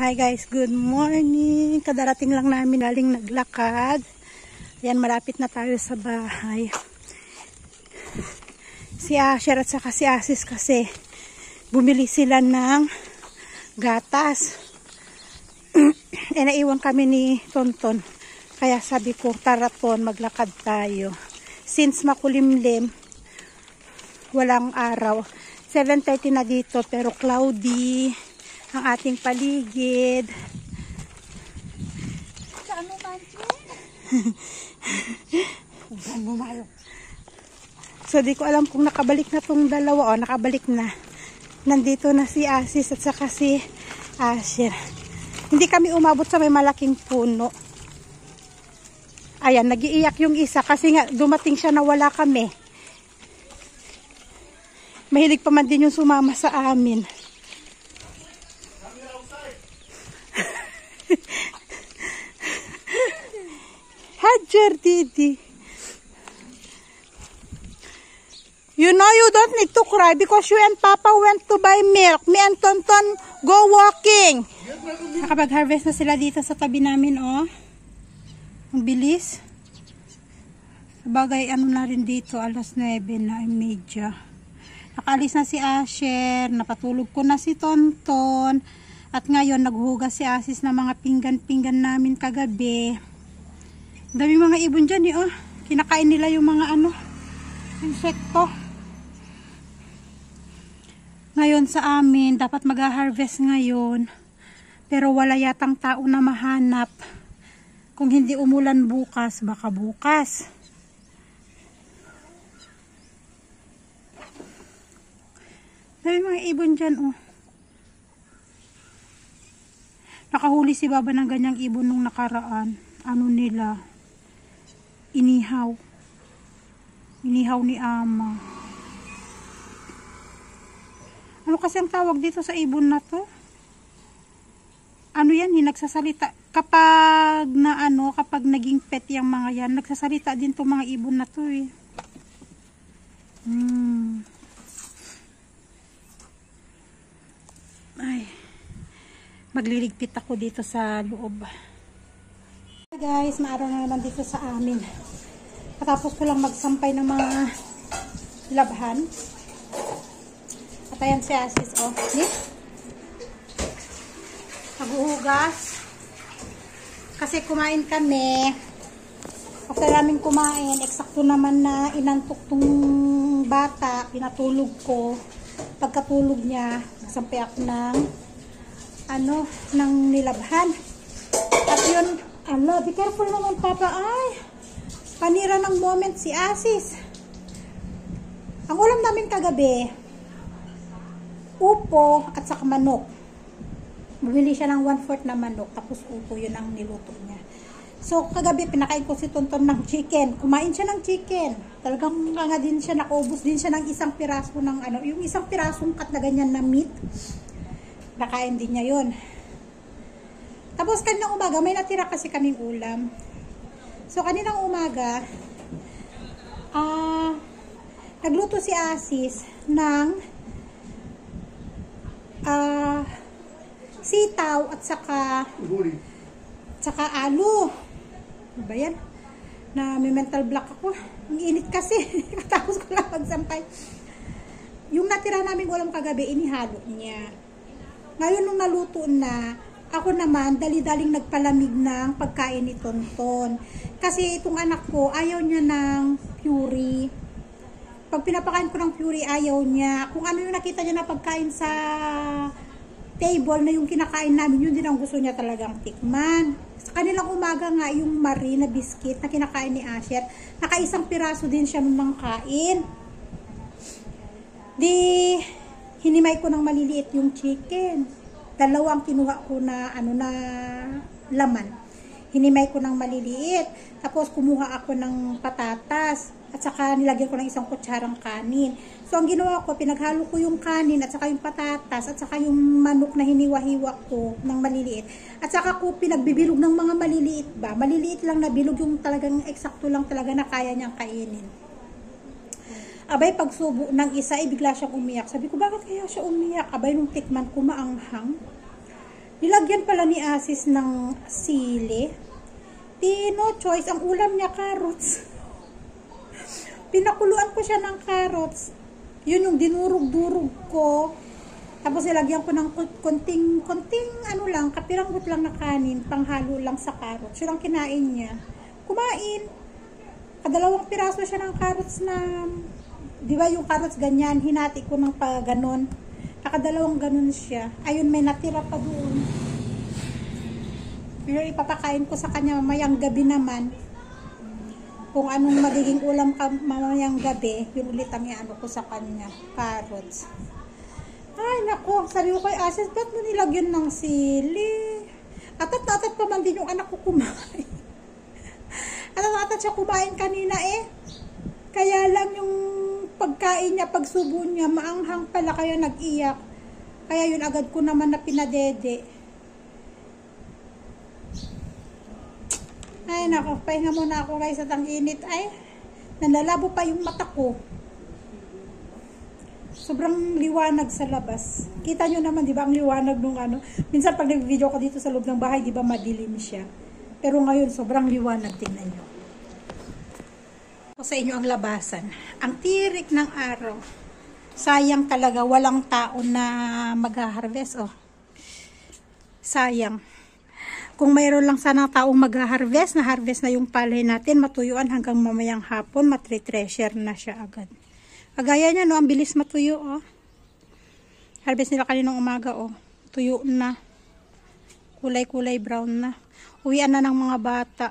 Hi guys, good morning. Kadarating lang namin galing naglakad. Ayan, malapit na tayo sa bahay. Si Asher at saka si Asis kasi bumili sila ng gatas. Naiwan kami ni Tonton. Kaya sabi ko, tara Ton, maglakad tayo. Since makulimlim, walang araw. 7:30 na dito pero cloudy ang ating paligid. So di ko alam kung nakabalik na tong dalawa. O, nakabalik na. Nandito na si Asis at saka si Asher. Hindi kami umabot sa may malaking puno. Ayan, nag-iiyak yung isa kasi nga dumating siya na wala kami. Mahilig pa man din yung sumama sa amin. Hajar, Didi. You know you don't need to cry because you and Papa went to buy milk. Me and Tonton go walking. Nakapag-harvest na sila dito sa tabi namin, oh. Ang bilis. Sabagay, ano na rin dito, alas 9 na, medya. Nakaalis na si Asher, napatulog ko na si Tonton. At ngayon, naghugas si Asis ng mga pinggan-pinggan namin kagabi. Dami mga ibon dyan, oh. Kinakain nila yung mga insekto. Ngayon sa amin, dapat mag-harvest ngayon. Pero wala yatang tao na mahanap. Kung hindi umulan bukas, baka bukas. Dami mga ibon dyan, oh. Nakahuli si Baba ng ganyang ibon nung nakaraan. Ano nila? Inihaw. Inihaw ni Ama. Ano kasi ang tawag dito sa ibon na to? Ano yan? Yung nagsasalita. Kapag kapag naging pet yung mga yan, nagsasalita din to mga ibon na to eh. Ay. Magliligpit ako dito sa loob. Hi guys, maaraw na naman dito sa amin. Katapos ko lang magsampay ng mga labhan. At ayan si Asis, oh. Naghuhugas. Kasi kumain kami. After namin kumain, eksakto naman na inantok tong bata. Pinatulog ko. Pagkatulog niya, nagsampay ako ng nilabhan. At yun, be careful naman Papa. Ay, panira ng moment si Asis. Ang ulam namin kagabi, upo at saka manok. Bumili siya ng 1/4 na manok, tapos upo, yun ang niluto niya. So, kagabi, pinakain ko si Tonton ng chicken. Kumain siya ng chicken. Talagang nga din siya, nakaubos din siya ng isang piraso ng yung isang pirasong cut na ganyan na meat. Nakain din niya yun. Tapos kaninang umaga, may natira kasi kaming ulam. So kaninang umaga, nagluto si Asis ng sitaw at saka alo. Ano ba yan? Na may mental block ako. Ang init kasi. Tapos ko lang magsampay. Yung natira namin ulam kagabi, inihalo niya. Ngayon nung naluto na, ako naman, dali-daling nagpalamig ng pagkain ni Tonton. Kasi itong anak ko, ayaw niya ng puree. Pag pinapakain ko ng puree, ayaw niya. Kung ano yung nakita niya na pagkain sa table na yung kinakain namin, yun din ang gusto niya talagang tikman. Sa kanilang umaga nga, yung Marie na biscuit na kinakain ni Asher, nakaisang piraso din siya nung kain. Hinimay ko ng maliliit yung chicken. Dalawang kinuha ko na laman. Hinimay ko ng maliliit. Tapos kumuha ako ng patatas. At saka nilagyan ko ng isang kutsarang kanin. So ang ginawa ko, pinaghalo ko yung kanin at saka yung patatas at saka yung manok na hiniwa-hiwa ko ng maliliit. At saka ko pinagbibilog ng mga maliliit ba. Maliliit lang na bilog, yung talagang eksakto lang talaga na kaya niyang kainin. Abay, pagsubo ng isa, bigla siyang umiyak. Sabi ko, bakit kaya siya umiyak? Abay, nung tikman ko, maanghang. Nilagyan pala ni Asis ng sili. No choice. Ang ulam niya, carrots. Pinakuluan ko siya ng carrots. Yun yung dinurog-durog ko. Tapos nilagyan ko ng konting ano lang, kapiranggot lang na kanin, panghalo lang sa carrots. Yun ang kinain niya. Kumain. Kadalawang piraso siya ng carrots na, di ba yung carrots ganyan, hinati ko ng ganon. Nakadalawang ganon siya. Ayun, may natira pa doon. Pero ipapakain ko sa kanya mamayang gabi naman. Kung anong magiging ulam mamayang gabi, yun ulit ang iano ko sa kanya. Carrots. Ay, naku. Sabi ko kay Asis, ba't mo nilagyan ng sili? Atat pa man din yung anak ko kumain. Atat siya kumain kanina eh. Kaya lang yung pagkain niya, pagsubo niya, maanghang pala kaya nag-iyak. Kaya yun agad ko naman na pinadede. Ay, nako, pahinga muna ako guys at ang init. Ay, nanlalabo pa yung mata ko. Sobrang liwanag sa labas. Kita nyo naman, di ba, ang liwanag nung ano. Minsan pag nag-video ko dito sa loob ng bahay, di ba, madilim siya. Pero ngayon, sobrang liwanag, tingnan nyo. Sa inyo ang labasan. Ang tirik ng araw. Sayang talaga, walang tao na mag-harvest. Oh. Sayang. Kung mayroon lang sana taong mag-harvest, na-harvest na yung palay natin, matuyuan hanggang mamayang hapon, matri-treasure na siya agad. Kagaya niya, no, ang bilis matuyo, oh. Harvest nila kaninang umaga, oh. Tuyo na. Kulay-kulay brown na. Uwian na ng mga bata.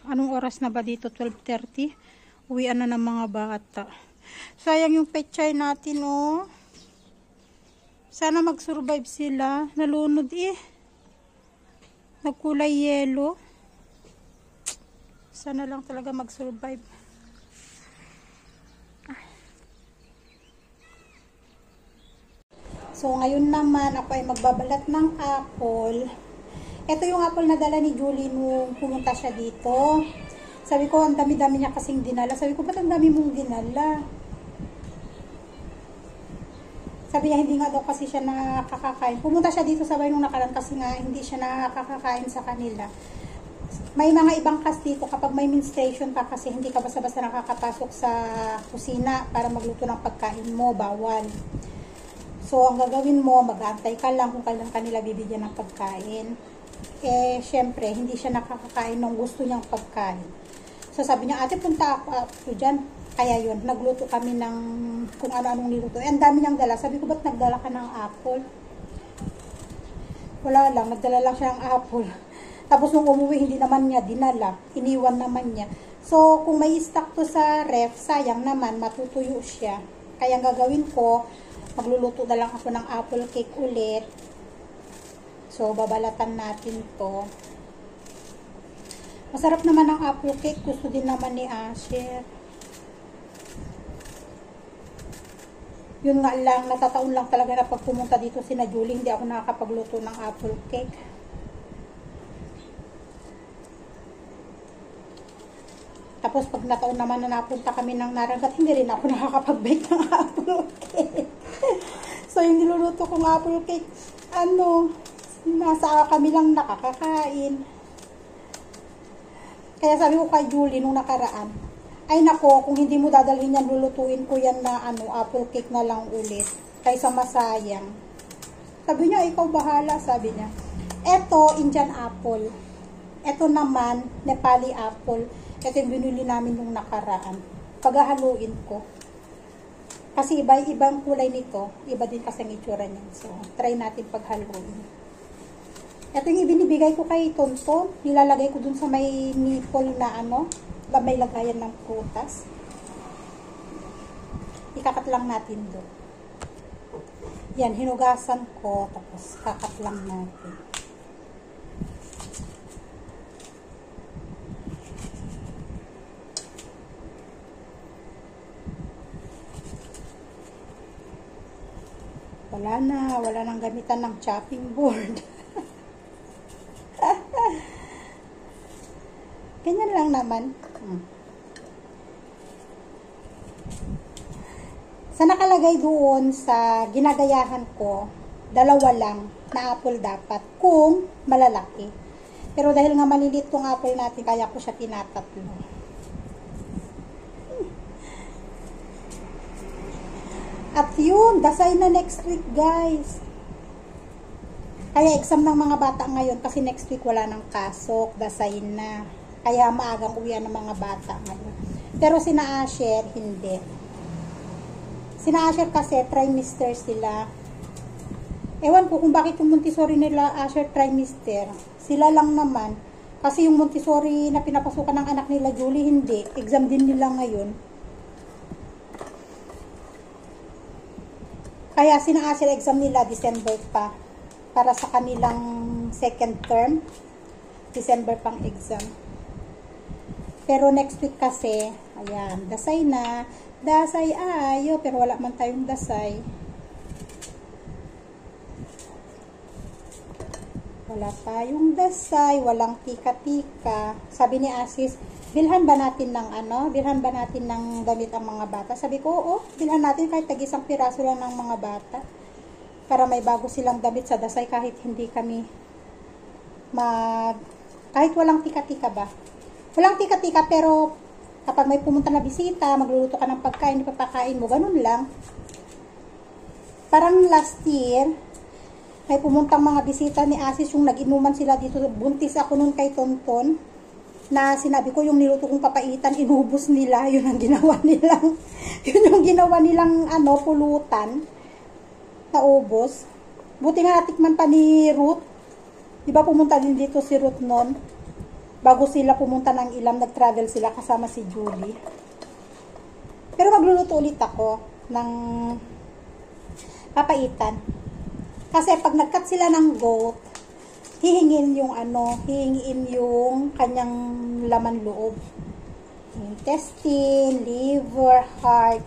Anong oras na ba dito? 12:30? Uwian na ng mga bata. Sayang yung pechay natin, oh. Sana mag-survive sila. Nalunod, eh. Nagkulay yellow. Sana lang talaga mag-survive. So, ngayon naman, ako ay magbabalat ng apple. Ito yung apple na dala ni Julie nung pumunta siya dito. Sabi ko, ang dami-dami niya kasing dinala. Sabi ko, ba't ang dami mong dinala? Sabi niya, hindi nga daw kasi siya nakakakain. Pumunta siya dito sa bahay nung nakaraan kasi nga hindi siya nakakakain sa kanila. May mga ibang kas dito, kapag may menstruation pa kasi hindi ka basta-basta nakakapasok sa kusina para magluto ng pagkain mo, bawal. So, ang gagawin mo, mag-aantay ka lang kung kailan kanila bibigyan ng pagkain. Eh, syempre, hindi siya nakakakain ng gusto niyang pagkain. So, sabi niya, ate, punta ako dyan. Kaya yun, nagluto kami ng kung ano-anong niluto. Eh, ang dami niyang dala. Sabi ko, ba't nagdala ka ng apple? Wala lang, nagdala lang siya ng apple. Tapos nung umuwi, hindi naman niya dinala. Iniwan naman niya. So, kung may stock to sa ref, sayang naman, matutuyo siya. Kaya ang gagawin ko, magluluto na lang ako ng apple cake ulit. So, babalatan natin to. Masarap naman ang apple cake. Gusto din naman ni Asher. Yun nga lang, natataon lang talaga na pag pumunta dito si na Julie, hindi ako nakakapagluto ng apple cake. Tapos pag nataon naman na napunta kami ng Narangat, hindi rin ako nakakapag-bake ng apple cake. So yung niluluto kong apple cake, nasa kami lang nakakakain. Kaya sabi ko kay Julie nung nakaraan, ay nako, kung hindi mo dadalhin yan, lulutuin ko yan na apple cake na lang ulit. Kaysa masayang. Sabi niya, ikaw bahala, sabi niya. Eto, Indian apple. Eto naman, Nepali apple. Ito yung binili namin nung nakaraan. Paghahaluin ko. Kasi ibang kulay nito. Iba din kasi ang itsura niya. So, try natin paghaluin. Ito yung ibinibigay ko kay Tonton. Nilalagay ko dun sa may nipple na may lagayan ng prutas. Ikakat lang natin doon. Yan, hinugasan ko. Tapos, kakat lang natin. Wala nang gamitan ng chopping board. Ganyan lang naman. Sa nakalagay doon sa ginagayahan ko, Dalawa lang na apple dapat kung malalaki. Pero dahil nga maliliit tong apple natin, kaya ko siya tinatatlo. At yun, dasay na next week guys. Kaya exam ng mga bata ngayon kasi next week wala ng pasok, dasay na. Kaya maagang uwian ng mga bata ngayon. Pero sina Asher, hindi. Sina Asher kasi trimester sila. Ewan ko kung bakit yung Montessori nila Asher trimester. Sila lang naman. Kasi yung Montessori na pinapasukan ng anak nila Julie, hindi. Exam din nila ngayon. Kaya sina Asher exam nila December pa. Para sa kanilang second term. December pang exam. Pero next week kasi, ayan, dasay na. Dasay ayo, pero wala man tayong dasay. Wala tayong dasay, walang tika-tika. Sabi ni Asis, bilhan ba natin ng bilhan ba natin ng damit ang mga bata? Sabi ko, oo, bilhan natin kahit tag-isang piraso lang ng mga bata. Para may bago silang damit sa dasay kahit hindi kami kahit walang tika-tika ba? Walang tika-tika pero kapag may pumunta na bisita, magluluto ka ng pagkain, ipapakain mo, ganun lang. Parang last year, may pumuntang mga bisita ni Asis, yung nag-inuman sila dito, buntis ako nun kay Tonton, na sinabi ko yung niluto kong papaitan, inubos nila, yun ang ginawa nilang, yun yung ginawa nilang, pulutan, naubos. Buti nga natikman pa ni Ruth, di ba pumunta din dito si Ruth nun, bago sila pumunta ng Ilam, nag-travel sila kasama si Julie. Pero magluluto ulit ako ng papaitan. Kasi pag nag-cut sila ng goat, hihingin yung hihingin yung kanyang laman loob. Intestine, liver, heart.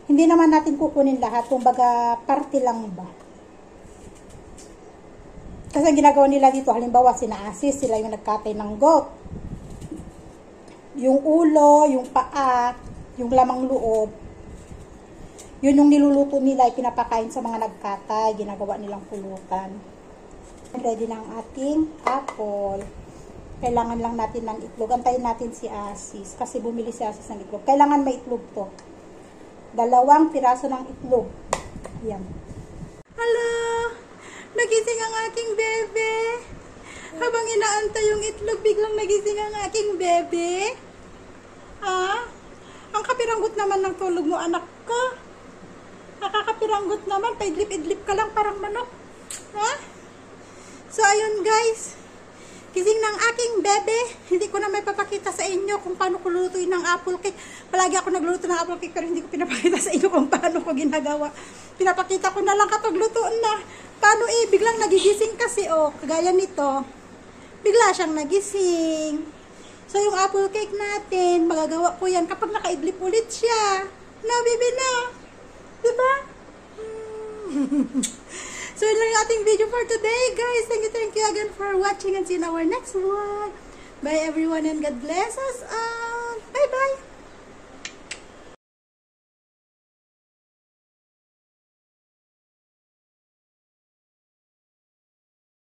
Hindi naman natin kukunin lahat, kumbaga parte lang ba. Kasi ang ginagawa nila dito, halimbawa sina Asis, sila yung nagkatay ng goat. Yung ulo, yung paa, yung lamang loob, yun yung niluluto nila, pinapakain sa mga nagkatay, ginagawa nilang pulutan. Ready na ang ating apple. Kailangan lang natin ng itlog. Antayin natin si Asis, kasi bumili si Asis ng itlog. Kailangan may itlog to. 2 piraso ng itlog. Yan. Hala! Nagising ang aking bebe. Habang inaantay yung itlog, biglang nagising ang aking bebe. Ang kapiranggot naman ng tulog mo, anak ko. Nakakapiranggot naman. Paidlip-idlip ka lang parang manok. So, ayun guys. Gising ng aking bebe. Hindi ko na may papakita sa inyo kung paano ko lulutuin ng apple cake. Palagi ako nagluluto ng apple cake pero hindi ko pinapakita sa inyo kung paano ko ginagawa. Pinapakita ko na lang kapag lutoon na. Paano biglang nagigising kasi kagaya nito. Bigla siyang nagising. So, yung apple cake natin, magagawa ko yan kapag nakaidlip ulit siya. Na, baby na. Diba? So, yun lang yung ating video for today, guys. Thank you again for watching and see you in our next one. Bye, everyone, and God bless us all. Bye-bye.